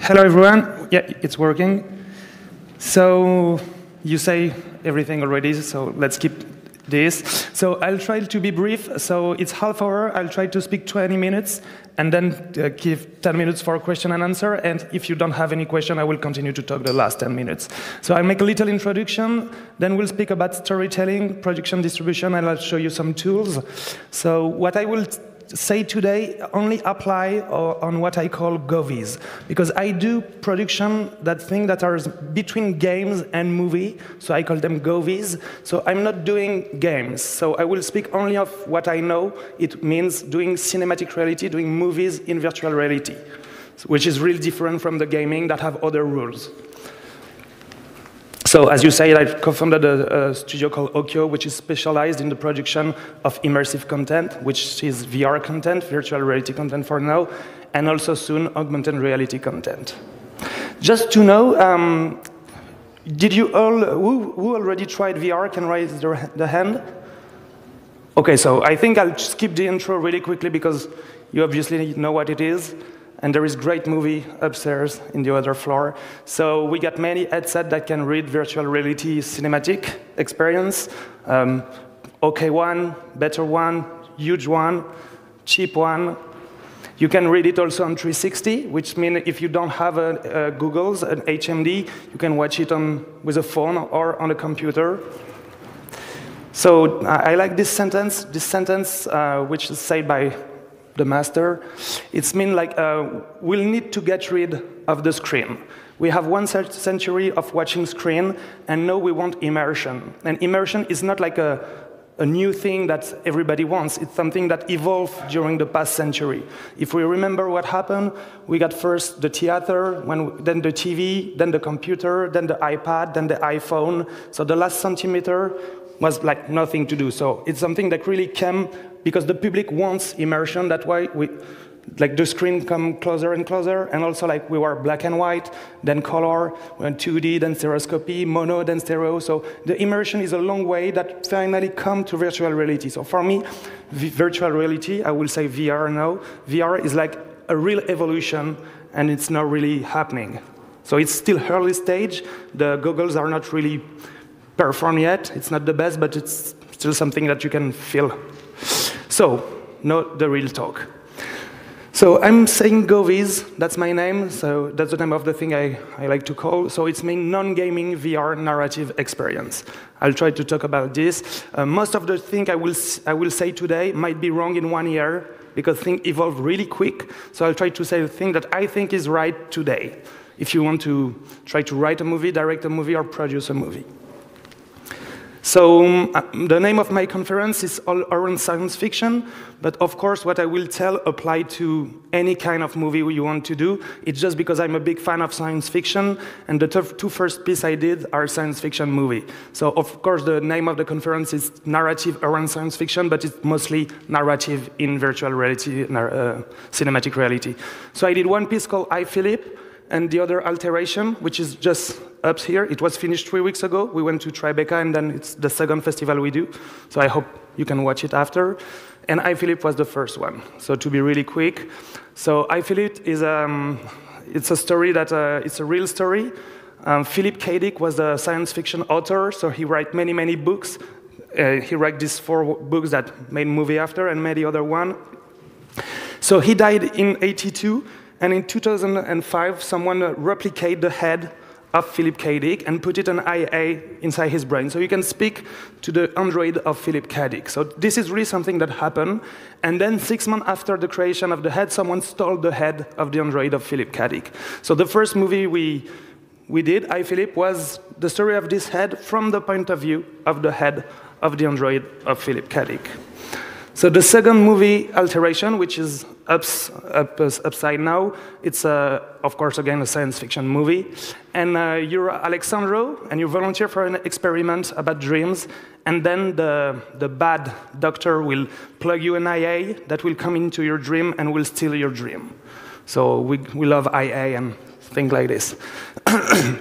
Hello, everyone. Yeah, it's working. So you say everything already, so let's keep this. So I'll try to be brief. So it's half hour. I'll try to speak 20 minutes, and then give 10 minutes for question and answer. And if you don't have any question, I will continue to talk the last 10 minutes. So I'll make a little introduction. Then we'll speak about storytelling, production, distribution, and I'll show you some tools. So what I will say today only apply on what I call GOVs, because I do production, that thing that are between games and movie, so I call them GOVs. So I'm not doing games, so I will speak only of what I know. It means doing cinematic reality, doing movies in virtual reality, which is really different from the gaming that have other rules. So as you say, I co-founded a studio called Okio, which is specialized in the production of immersive content, which is VR content, virtual reality content for now, and also soon augmented reality content. Just to know, did you all, who already tried VR can raise the hand? Okay, so I think I'll skip the intro really quickly because you obviously know what it is. And there is a great movie upstairs in the other floor. So we got many headsets that can read virtual reality cinematic experience. OK one, better one, huge one, cheap one. You can read it also on 360, which means if you don't have a Google's, an HMD, you can watch it with a phone or on a computer. So I like this sentence which is said by the master. It's mean like we'll need to get rid of the screen. We have 1 century of watching screen, and now we want immersion. And immersion is not like a new thing that everybody wants. It's something that evolved during the past century. If we remember what happened, we got first the theater, then the TV, then the computer, then the iPad, then the iPhone. So the last centimeter was like nothing to do. So it's something that really came because the public wants immersion. That's why like the screen come closer and closer, and also like we were black and white, then color, then 2D, then stereoscopy, mono, then stereo. So the immersion is a long way that finally come to virtual reality. So for me, virtual reality, I will say VR now. VR is like a real evolution, and it's not really happening. So it's still early stage. The goggles are not really performed yet. It's not the best, but it's still something that you can feel. So, not the real talk. So I'm saying GOVs, that's my name, so that's the name of the thing I like to call. So it's mean non-gaming VR narrative experience. I'll try to talk about this. Most of the things I will say today might be wrong in 1 year, because things evolve really quick. So I'll try to say the thing that I think is right today, if you want to try to write a movie, direct a movie, or produce a movie. So the name of my conference is all around science fiction, but of course what I will tell apply to any kind of movie you want to do. It's just because I'm a big fan of science fiction, and the two first pieces I did are science fiction movie. So of course the name of the conference is Narrative Around Science Fiction, but it's mostly narrative in virtual reality, cinematic reality. So I did one piece called Philip, and the other Alteration, which is just up here. It was finished 3 weeks ago. We went to Tribeca, and then it's the second festival we do. So I hope you can watch it after. And Philip was the first one. So to be really quick, so Philip is it's a story that it's a real story. Philip K. Dick was a science fiction author, so he wrote many books. He wrote these 4 books that made movie after, and made the other one. So he died in '82. And in 2005, someone replicated the head of Philip K. Dick and put it an IA inside his brain. So you can speak to the android of Philip K. Dick. So this is really something that happened. And then 6 months after the creation of the head, someone stole the head of the android of Philip K. Dick. So the first movie we did, Philip, was the story of this head from the point of view of the head of the android of Philip K. Dick. So the second movie, Alteration, which is upside now. It's, of course, again, a science fiction movie. And you're Alexandro, and you volunteer for an experiment about dreams. And then the bad doctor will plug you an IA that will come into your dream and will steal your dream. So we love IA and things like this.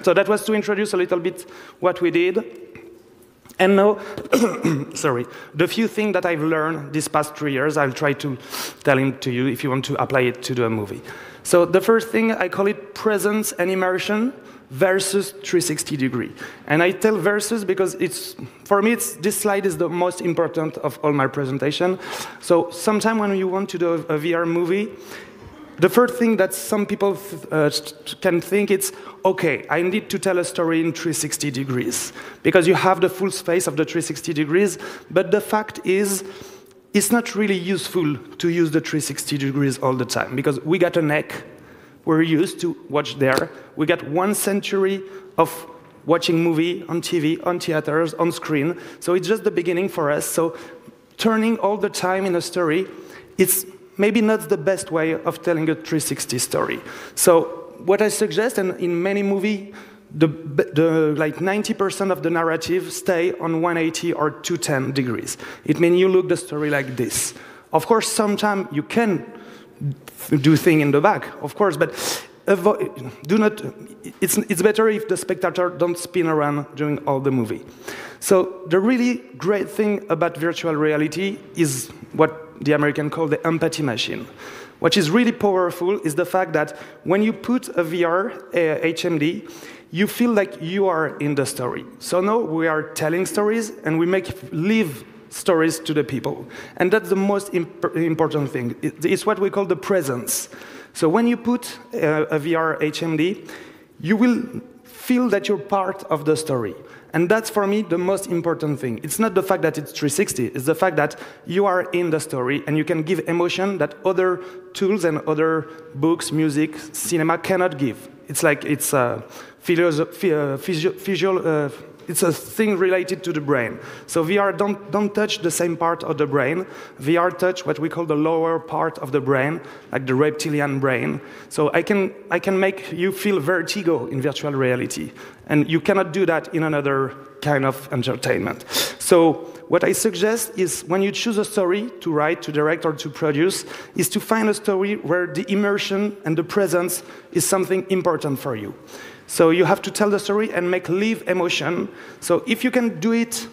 So that was to introduce a little bit what we did. And now, sorry, the few things that I've learned these past 3 years, I'll try to tell it to you if you want to apply it to the movie. So the first thing, I call it presence and immersion versus 360 degree. And I tell versus because for me, this slide is the most important of all my presentation. So sometime when you want to do a VR movie, the first thing that some people can think it's, okay, I need to tell a story in 360 degrees, because you have the full space of the 360 degrees, but the fact is, it's not really useful to use the 360 degrees all the time, because we got a neck, we're used to watch there, we got 1 century of watching movie on TV, on theaters, on screen, so it's just the beginning for us, so turning all the time in a story, it's maybe not the best way of telling a 360 story. So what I suggest, and in many movies, like 90% of the narrative stay on 180 or 210 degrees. It means you look the story like this. Of course, sometimes you can do things in the back, of course, but do not. It's better if the spectator don't spin around during all the movie. So the really great thing about virtual reality is what the Americans call the empathy machine. What is really powerful is the fact that when you put a VR HMD, you feel like you are in the story. So now we are telling stories and we make live stories to the people. And that's the most important thing. It's what we call the presence. So when you put a VR HMD, you will feel that you're part of the story. And that's, for me, the most important thing. It's not the fact that it's 360, it's the fact that you are in the story and you can give emotion that other tools and other books, music, cinema cannot give. It's like it's a it's a thing related to the brain. So VR don't touch the same part of the brain. VR touch what we call the lower part of the brain, like the reptilian brain. So I can make you feel vertigo in virtual reality. And you cannot do that in another kind of entertainment. So what I suggest is when you choose a story to write, to direct, or to produce, is to find a story where the immersion and the presence is something important for you. So you have to tell the story and make live emotion. So if you can do it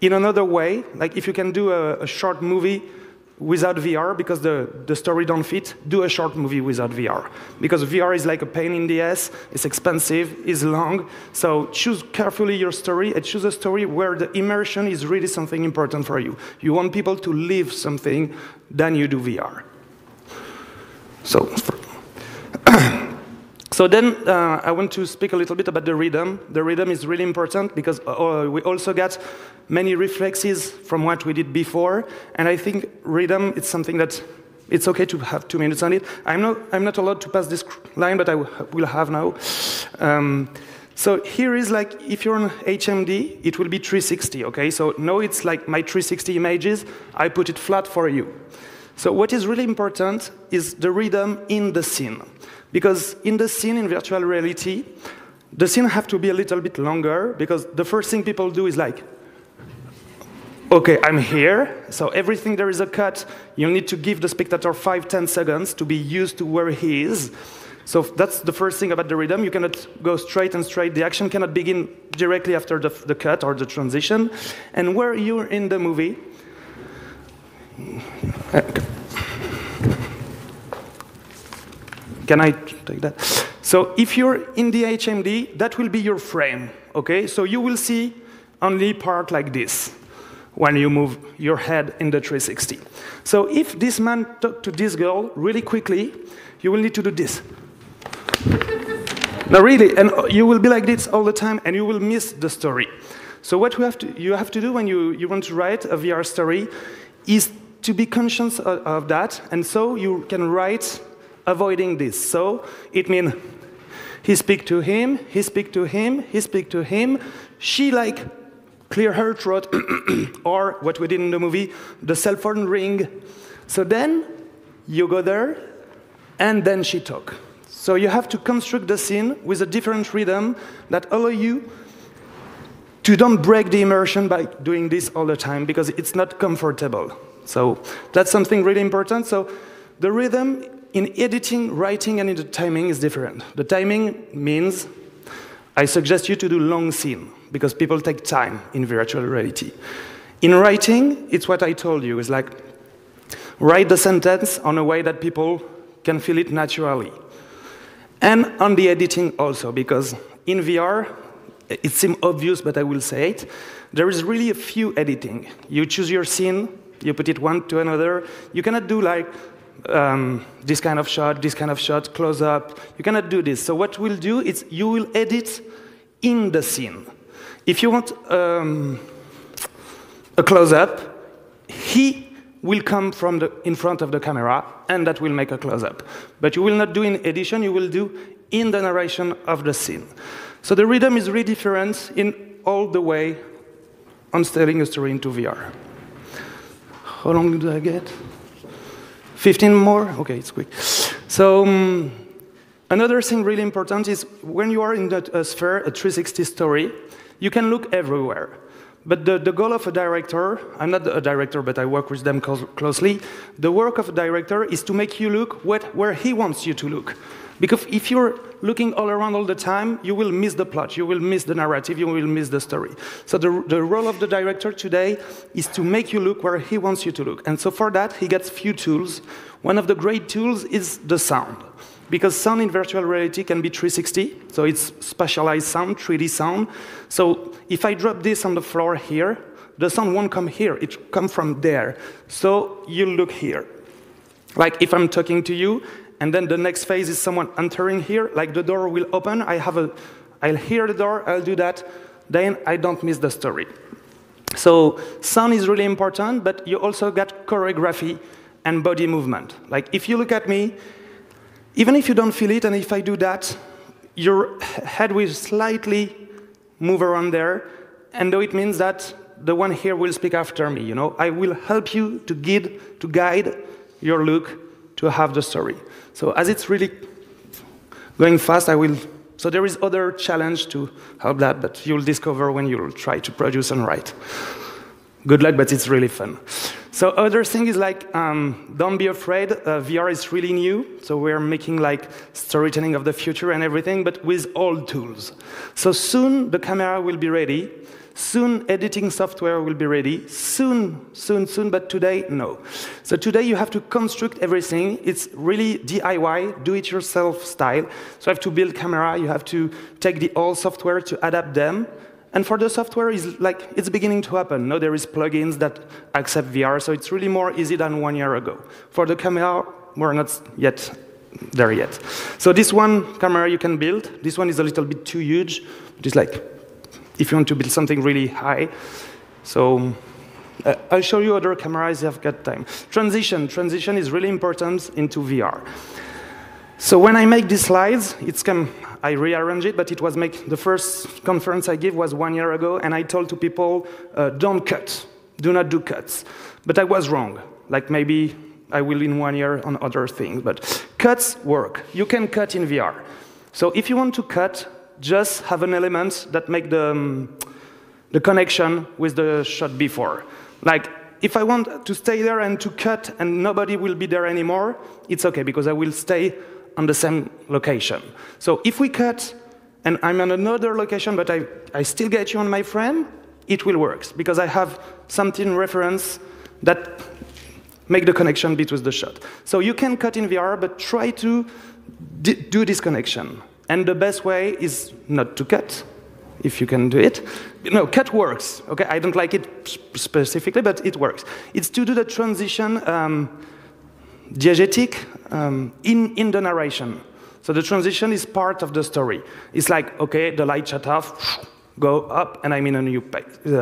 in another way, like if you can do a short movie without VR because the story don't fit, do a short movie without VR. Because VR is like a pain in the ass, it's expensive, it's long. So choose carefully your story and choose a story where the immersion is really something important for you. You want people to live something, then you do VR. So then I want to speak a little bit about the rhythm. The rhythm is really important because we also got many reflexes from what we did before. And I think rhythm is something that it's okay to have 2 minutes on it. I'm not allowed to pass this line, but I will have now. So here is like, if you're on HMD, it will be 360, okay? So now it's like my 360 images, I put it flat for you. So what is really important is the rhythm in the scene. Because in the scene, in virtual reality, the scene have to be a little bit longer, because the first thing people do is like, okay, I'm here, so everything there is a cut, you need to give the spectator 5-10 seconds to be used to where he is. So that's the first thing about the rhythm. You cannot go straight and straight. The action cannot begin directly after the cut or the transition. And where you're in the movie, can I take that? So if you're in the HMD, that will be your frame, okay? So you will see only part like this when you move your head in the 360. So if this man talked to this girl really quickly, you will need to do this. No, really, and you will be like this all the time, and you will miss the story. So what you have to do when you want to write a VR story is to be conscious of that, and so you can write avoiding this. So it means he speak to him, he speak to him, he speak to him, she like clear her throat, or what we did in the movie, the cell phone ring. So then you go there, and then she talks. So you have to construct the scene with a different rhythm that allow you to don't break the immersion by doing this all the time, because it's not comfortable. So that's something really important. So the rhythm in editing, writing, and in the timing is different. The timing means I suggest you to do long scene, because people take time in virtual reality. In writing, it's what I told you. It's like write the sentence on a way that people can feel it naturally. And on the editing also, because in VR, it seems obvious, but I will say it, there is really a few editing. You choose your scene, you put it one to another. You cannot do like this kind of shot, close up. You cannot do this. So what we'll do is you will edit in the scene. If you want a close-up, he will come from in front of the camera, and that will make a close-up. But you will not do in edition, you will do in the narration of the scene. So the rhythm is really different in all the way on telling a story into VR. How long do I get? 15 more? Okay, it's quick. So another thing really important is when you are in a sphere, a 360 story, you can look everywhere. But the goal of a director, I'm not a director, but I work with them closely, the work of a director is to make you look where he wants you to look. Because if you're looking all around all the time, you will miss the plot, you will miss the narrative, you will miss the story. So the role of the director today is to make you look where he wants you to look. And so for that, he gets few tools. One of the great tools is the sound. Because sound in virtual reality can be 360, so it's spatialized sound, 3D sound. So if I drop this on the floor here, the sound won't come here, it will come from there. So you look here. Like if I'm talking to you, and then the next phase is someone entering here, like the door will open, I'll hear the door, I'll do that, then I don't miss the story. So sound is really important, but you also got choreography and body movement. Like if you look at me, even if you don't feel it, and if I do that, your head will slightly move around there, and though it means that the one here will speak after me, you know? I will help you to guide your look to have the story. So as it's really going fast, so there is other challenge to help that, but you'll discover when you'll try to produce and write. Good luck, but it's really fun. So other thing is like, don't be afraid, VR is really new, so we're making like storytelling of the future and everything, but with old tools. So soon the camera will be ready, soon editing software will be ready, soon, but today, no. So today you have to construct everything, it's really DIY, do-it-yourself style. So you have to build camera, you have to take the old software to adapt them. And for the software, it's beginning to happen. Now there is plugins that accept VR, so it's really more easy than 1 year ago. For the camera, we're not yet there yet. So this one camera you can build. This one is a little bit too huge. It's like, if you want to build something really high. So I'll show you other cameras if I've got time. Transition is really important into VR. So when I make these slides, I rearrange it, but it was the first conference I gave was 1 year ago, and I told to people, don't cut, do not do cuts. But I was wrong. Like maybe I will in 1 year on other things, but cuts work. You can cut in VR. So if you want to cut, just have an element that make the connection with the shot before. Like if I want to stay there and to cut and nobody will be there anymore, it's okay because I will stay on the same location. So if we cut, and I'm on another location, but I still get you on my frame, it will work, because I have something reference that make the connection between the shot. So you can cut in VR, but try to do this connection. And the best way is not to cut, if you can do it. No, cut works, okay? I don't like it specifically, but it works. It's to do the transition diegetic in the narration. So the transition is part of the story. It's like, okay, the light shut off, go up, and I'm in a new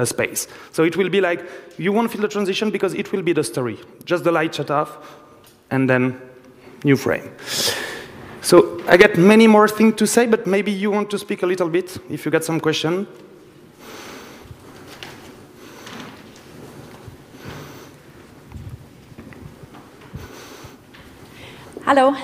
space. So it will be like, you won't feel the transition because it will be the story. Just the light shut off, and then new frame. So I got many more things to say, but maybe you want to speak a little bit, if you got some question. Hello.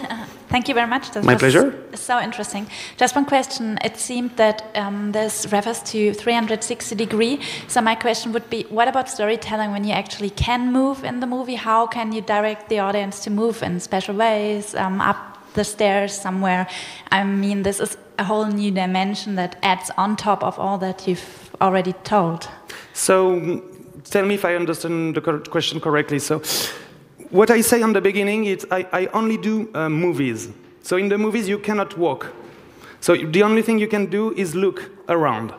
Thank you very much. My pleasure. So interesting. Just one question. It seemed that this refers to 360 degree. So my question would be, what about storytelling when you actually can move in the movie? How can you direct the audience to move in special ways, up the stairs somewhere? I mean, this is a whole new dimension that adds on top of all that you've already told. So tell me if I understand the question correctly. So what I say on the beginning is I only do movies. So in the movies, you cannot walk. So the only thing you can do is look around.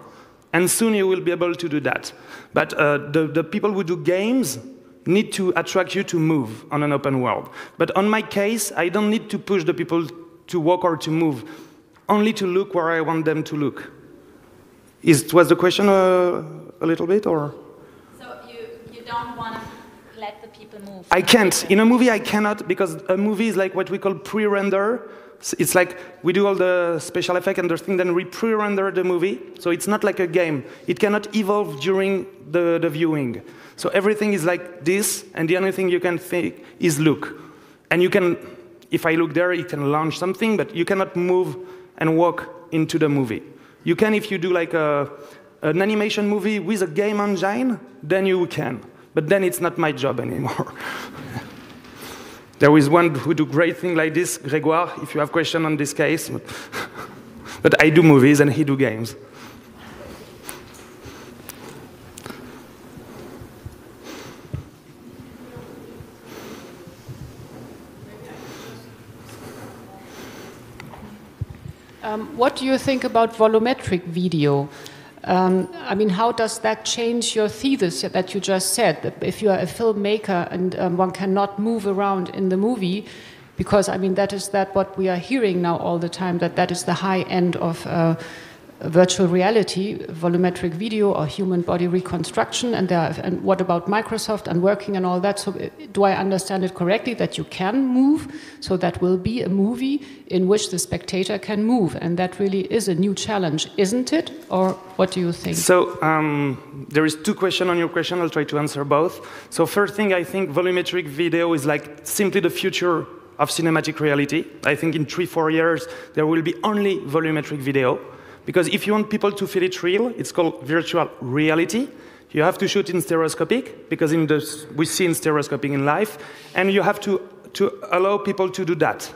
And soon you will be able to do that. But the people who do games need to attract you to move on an open world. But on my case, I don't need to push the people to walk or to move, only to look where I want them to look. Was the question a little bit, or? So you don't want to let the people move? I can't. In a movie, I cannot, because a movie is like what we call pre-render. It's like we do all the special effect and the thing, then we pre-render the movie. So it's not like a game. It cannot evolve during the viewing. So everything is like this, and the only thing you can think is look. And you can, if I look there, it can launch something, but you cannot move and walk into the movie. You can if you do like an animation movie with a game engine, then you can. But then it's not my job anymore. There is one who do great thing like this, Grégoire, if you have question on this case. But I do movies and he do games. What do you think about volumetric video? I mean, how does that change your thesis that you just said? That if you are a filmmaker and one cannot move around in the movie, because I mean that is what we are hearing now all the time, that is the high end of virtual reality, volumetric video or human body reconstruction, and what about Microsoft and working and all that? So do I understand it correctly that you can move? So that will be a movie in which the spectator can move, and that really is a new challenge, isn't it? Or what do you think? So there is two questions on your question. I'll try to answer both. So first thing, I think volumetric video is like simply the future of cinematic reality. I think in 3-4 years there will be only volumetric video. Because if you want people to feel it real, it's called virtual reality. You have to shoot in stereoscopic, because we see in stereoscopic in life, and you have to allow people to do that,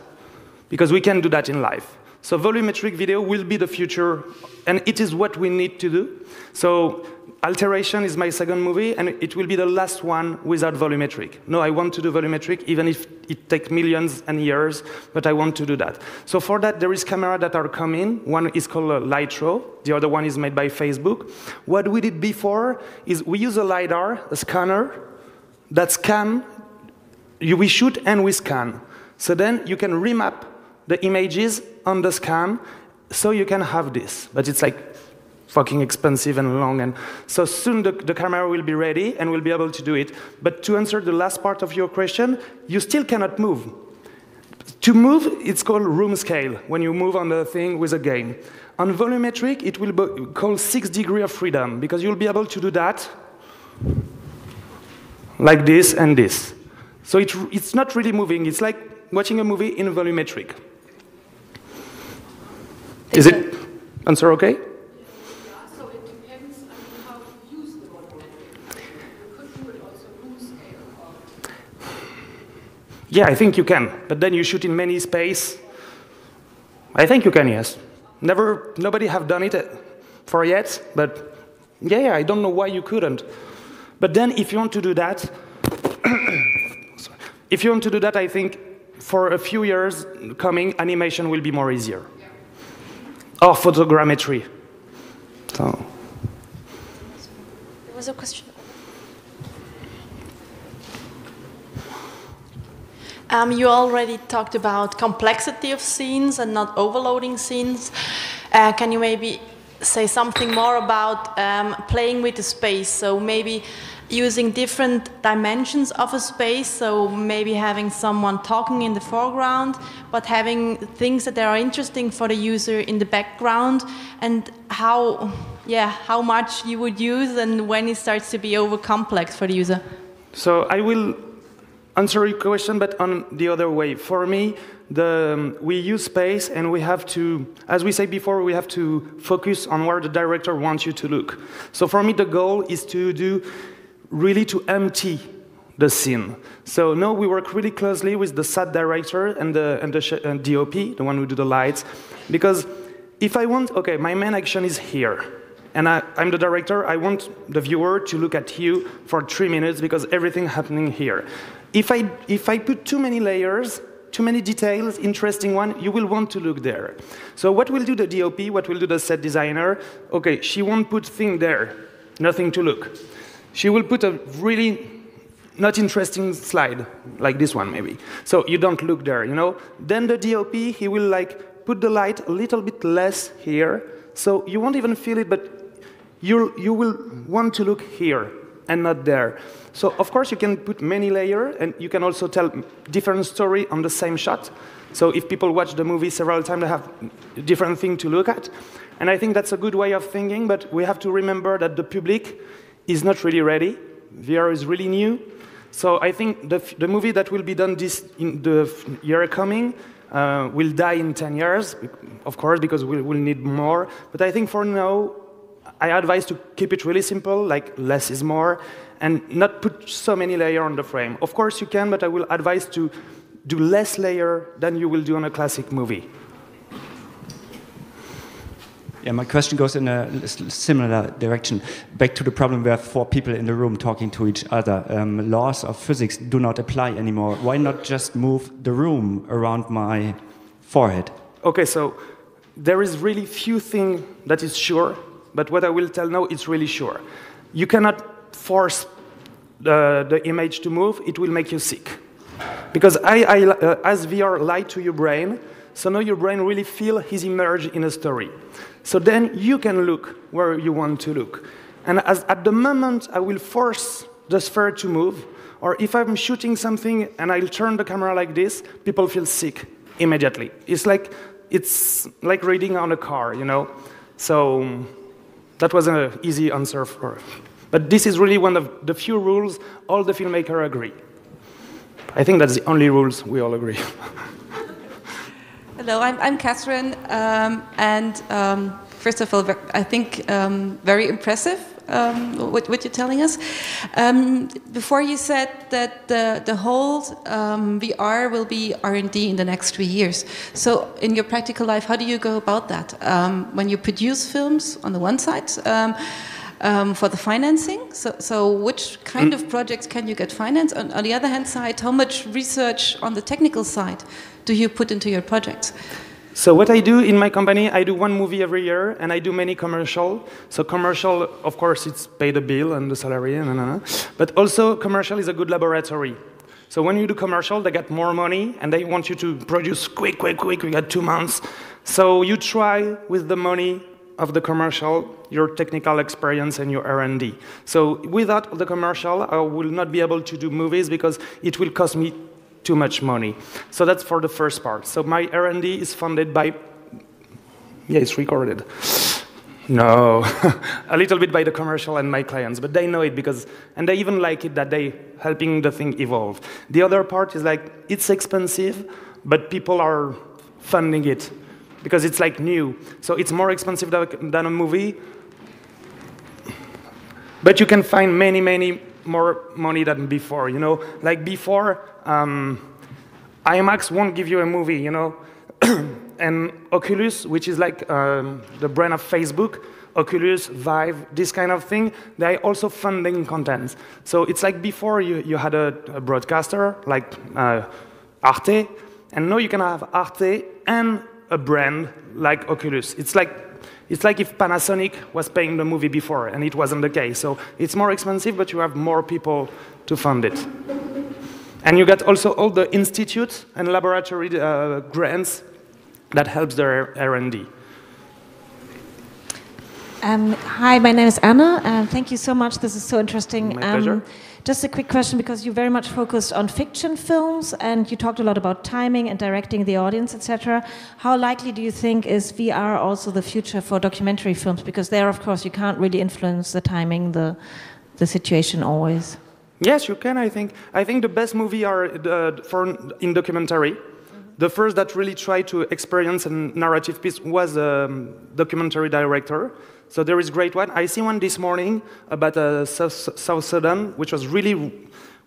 because we can do that in life. So volumetric video will be the future, and it is what we need to do. So Alteration is my second movie, and it will be the last one without volumetric. No, I want to do volumetric, even if it takes millions and years, but I want to do that. So for that, there is cameras that are coming. One is called Lightro. The other one is made by Facebook. What we did before is we use a LiDAR, a scanner, that scan. We shoot and we scan. So then you can remap the images on the scan, so you can have this. But it's like fucking expensive and long, and so soon the camera will be ready and we'll be able to do it. But to answer the last part of your question, you still cannot move. To move, it's called room scale, when you move on the thing with a game. On volumetric, it will be called 6 degrees of freedom, because you'll be able to do that like this and this. So it's not really moving, it's like watching a movie in volumetric. Is it answer okay? Yeah, I think you can, but then you shoot in many space. I think you can, yes. Nobody have done it for yet, but yeah, I don't know why you couldn't. But then if you want to do that, if you want to do that, I think for a few years coming, animation will be more easier. Yeah. Or photogrammetry. So. There was a question. You already talked about complexity of scenes and not overloading scenes. Can you maybe say something more about playing with the space? So maybe using different dimensions of a space, so maybe having someone talking in the foreground, but having things that are interesting for the user in the background, and how much you would use and when it starts to be over complex for the user. So I will answer your question, but on the other way. For me, we use space, and we have to, as we said before, we have to focus on where the director wants you to look. So for me, the goal is to empty the scene. So now we work really closely with the set director and the DOP, the one who do the lights, because if I want, okay, my main action is here, and I'm the director, I want the viewer to look at you for 3 minutes because everything happening here. If I put too many layers, too many details, interesting one, you will want to look there. So what will do the DOP, what will do the set designer? Okay, she won't put thing there, nothing to look. She will put a really not interesting slide, like this one maybe. So you don't look there, you know? Then the DOP, he will like put the light a little bit less here, so you won't even feel it, but you will want to look here and not there. So of course you can put many layers, and you can also tell different story on the same shot. So if people watch the movie several times, they have a different thing to look at. And I think that's a good way of thinking, but we have to remember that the public is not really ready. VR is really new. So I think the movie that will be done in the year coming will die in 10 years, of course, because we'll need more. But I think for now, I advise to keep it really simple, like less is more, and not put so many layers on the frame. Of course you can, but I will advise to do less layer than you will do on a classic movie. Yeah, my question goes in a similar direction. Back to the problem where 4 people in the room talking to each other. Laws of physics do not apply anymore. Why not just move the room around my forehead? Okay, so there is really few things that is sure, but what I will tell now is really sure. You cannot force the image to move, it will make you sick. Because as VR light to your brain, so now your brain really feels he's immersed in a story. So then you can look where you want to look. And at the moment I will force the sphere to move, or if I'm shooting something and I'll turn the camera like this, people feel sick immediately. It's like reading on a car, you know? So that was an easy answer for it. But this is really one of the few rules all the filmmakers agree. I think that's the only rules we all agree. Hello, I'm Catherine, first of all, I think very impressive what you're telling us. Before you said that the whole VR will be R&D in the next 3 years. So in your practical life, how do you go about that? When you produce films on the one side, for the financing, so which kind of projects can you get financed? On the other hand side, how much research on the technical side do you put into your projects? So what I do in my company, I do 1 movie every year, and I do many commercial. So commercial, of course, it's pay the bill and the salary, but also commercial is a good laboratory. So when you do commercial, they get more money, and they want you to produce quick, we got 2 months. So you try with the money of the commercial, your technical experience and your R&D. So without the commercial, I will not be able to do movies because it will cost me too much money. So that's for the first part. So my R&D is funded by, yeah, it's recorded. No, a little bit by the commercial and my clients, but they know it and they even like it that they helping the thing evolve. The other part is like, it's expensive, but people are funding it because it's like new. So it's more expensive than a movie, but you can find many more money than before, you know? Like before, IMAX won't give you a movie, you know? And Oculus, which is like the brand of Facebook, Oculus, Vive, this kind of thing, they're also funding content. So it's like before you had a broadcaster, like Arte, and now you can have Arte and a brand like Oculus. It's like if Panasonic was paying the movie before, and it wasn't the case. So it's more expensive, but you have more people to fund it. And you get also all the institutes and laboratory grants that helps their R&D. Hi, my name is Anna. Thank you so much. This is so interesting. My pleasure. Just a quick question, because you very much focused on fiction films, and you talked a lot about timing and directing the audience, etc. How likely do you think is VR also the future for documentary films? Because there, of course, you can't really influence the timing, the situation always. Yes, you can, I think. I think the best movie are in documentary. The first that really tried to experience a narrative piece was a documentary director. So there is a great one. I see one this morning about South Sudan, which was really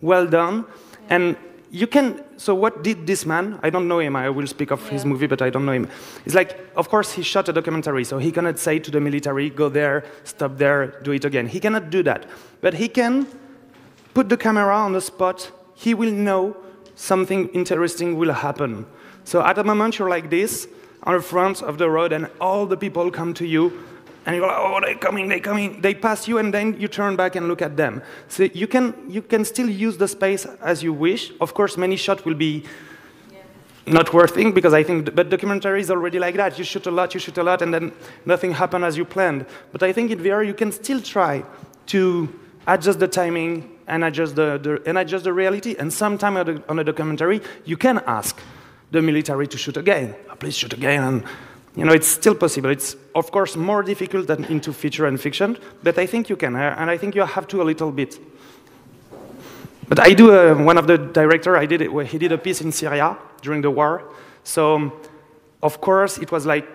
well done. And you can, so what did this man? I don't know him, I will speak of his movie, but I don't know him. It's like, of course, he shot a documentary, so he cannot say to the military, go there, stop there, do it again. He cannot do that. But he can put the camera on the spot, he will know something interesting will happen. So at a moment you're like this, on the front of the road, and all the people come to you, and you're like, oh, they're coming. They pass you, and then you turn back and look at them. So you can still use the space as you wish. Of course, many shots will be not working, because I think, but documentary is already like that. You shoot a lot, and then nothing happens as you planned. But I think in VR you can still try to adjust the timing and adjust the reality. And sometime on a documentary, you can ask the military to shoot again. Oh, please shoot again. And it's still possible. It's of course more difficult than into feature and fiction, but I think you can, and I think you have to a little bit. But I do. One of the director, he did a piece in Syria during the war. So of course it was like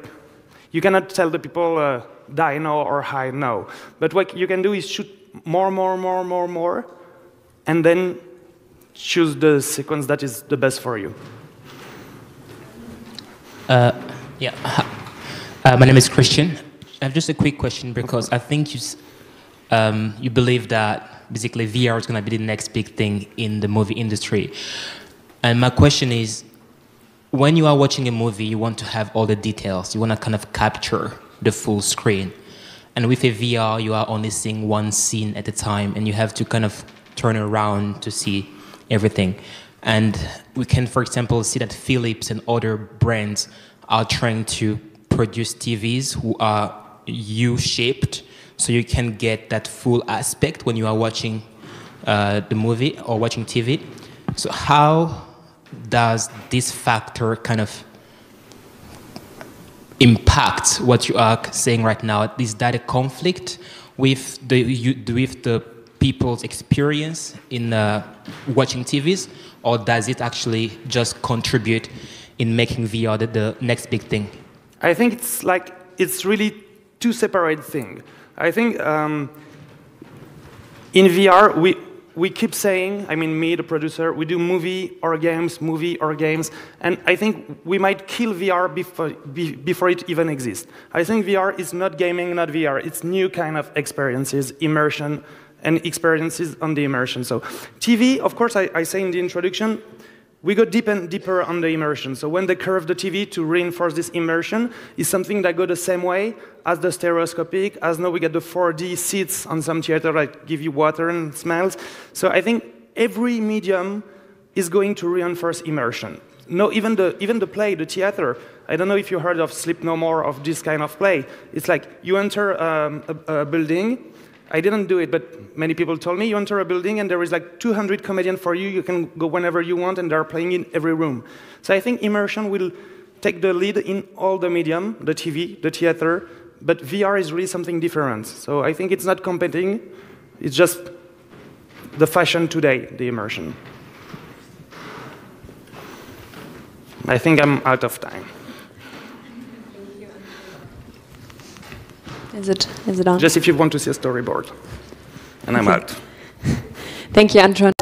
you cannot tell the people die now or hide now. But what you can do is shoot more, and then choose the sequence that is the best for you. Yeah. My name is Christian. I have just a quick question, because I think you believe that basically VR is going to be the next big thing in the movie industry. And my question is, when you are watching a movie, you want to have all the details. You want to kind of capture the full screen. And with a VR, you are only seeing one scene at a time, and you have to kind of turn around to see everything. And we can, for example, see that Philips and other brands are trying to produce TVs who are U-shaped, so you can get that full aspect when you are watching the movie or watching TV. So how does this factor kind of impact what you are saying right now? Is that a conflict with the people's experience in watching TVs, or does it actually just contribute in making VR the next big thing? I think it's really two separate things. I think in VR we keep saying, I mean me, the producer, we do movie or games, and I think we might kill VR before it even exists. I think VR is not gaming, not VR. It's new kind of experiences, immersion, and experiences on the immersion. So TV, of course, I say in the introduction, we go deeper on the immersion. So when they curve the TV to reinforce this immersion, is something that go the same way as the stereoscopic, as now we get the 4D seats on some theater that give you water and smells. So I think every medium is going to reinforce immersion. No, even the play, the theater. I don't know if you heard of Sleep No More, of this kind of play. It's like you enter a building. I didn't do it, but many people told me, you enter a building and there is like 200 comedians for you, you can go whenever you want, and they're playing in every room. So I think immersion will take the lead in all the medium, the TV, the theater, but VR is really something different. So I think it's not competing, it's just the fashion today, the immersion. I think I'm out of time. Is it on? Just if you want to see a storyboard. And I'm out. Thank you, Antoine.